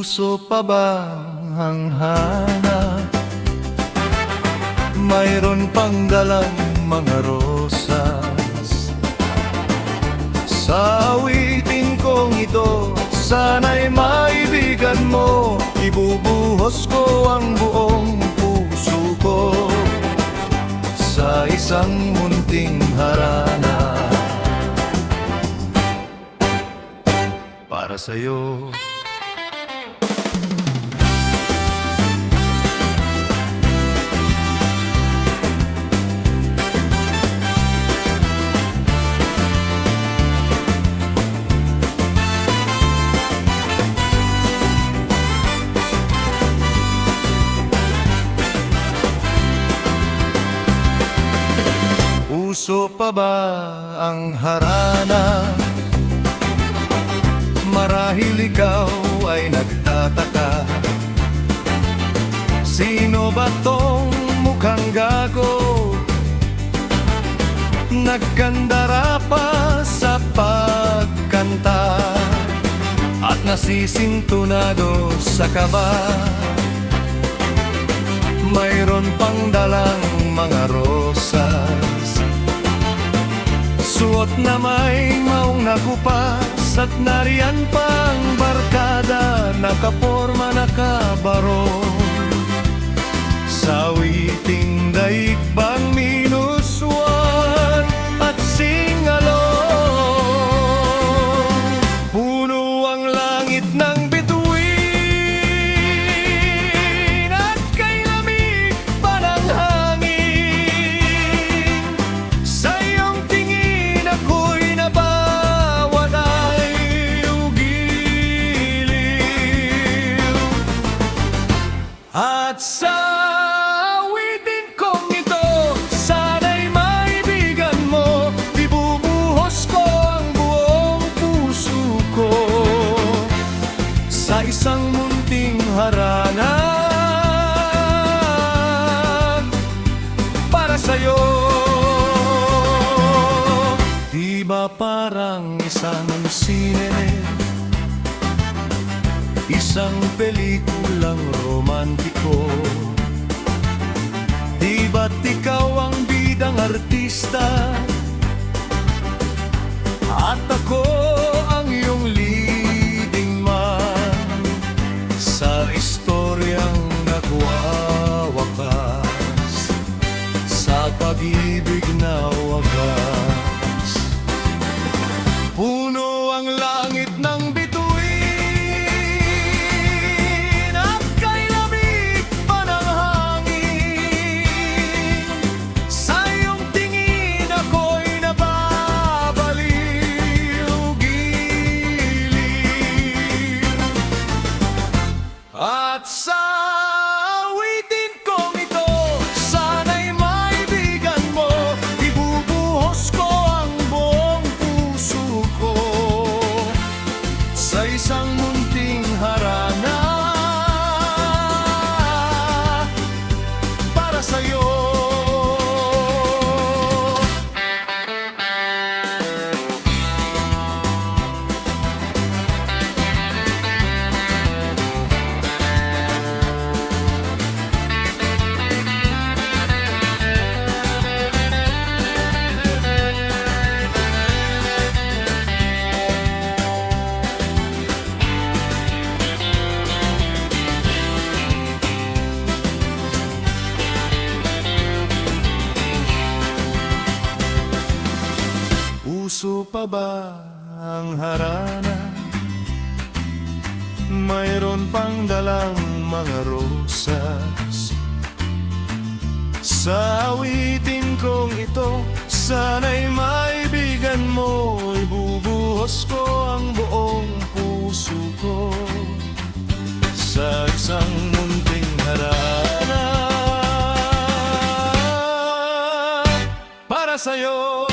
Puso pa ba ang hanap? Mayroon pang dalang mga rosas. Sa awitin kong ito, sana'y maibigan mo. Ibubuhos ko ang buong puso ko sa isang munting harana para sa'yo. Puso pa ba ang harana? Marahil ikaw ay nagtataka, sino ba tong mukhang gago? Nagkandara pa sa pagkanta at nasisintunado sa kaba. Mayroon pang dalang mga rosas, suot na may maong nakupas, at nariyan pang barkada, nakaporma, nakabarong sa awiting daig bang minuswan at singalong. Puno ang langit ng bituin at kay lamig pa ng hangin. Sa iyong tingin ako'y nabawat ay ugiliw. At sa awitin kong ito, sana'y maibigan mo. Ibubuhos ko ang buong puso ko sa isang munting harana para sa'yo. Di ba parang isang sine, isang pelikulang romantiko? Di ba't ikaw ang bidang artista at ako ang iyong leading man sa istoryang nagwawakas sa pag-ibig na wagas? Puno ang langit ng bituin at kay lamig pa ng hangin. Sa iyong tingin ako'y nababaliw-giliw. At sa awitin kong ito, sana'y maibigan mo. Ibubuhos ko ang buong puso ko sa isang munting harana para sa'yo. Puso pa ba ang harana? Mayroon pang dalang mga rosas. Sa awitin kong ito, sana'y maibigan mo. Ibubuhos ko ang buong puso ko sa isang munting harana para sa'yo.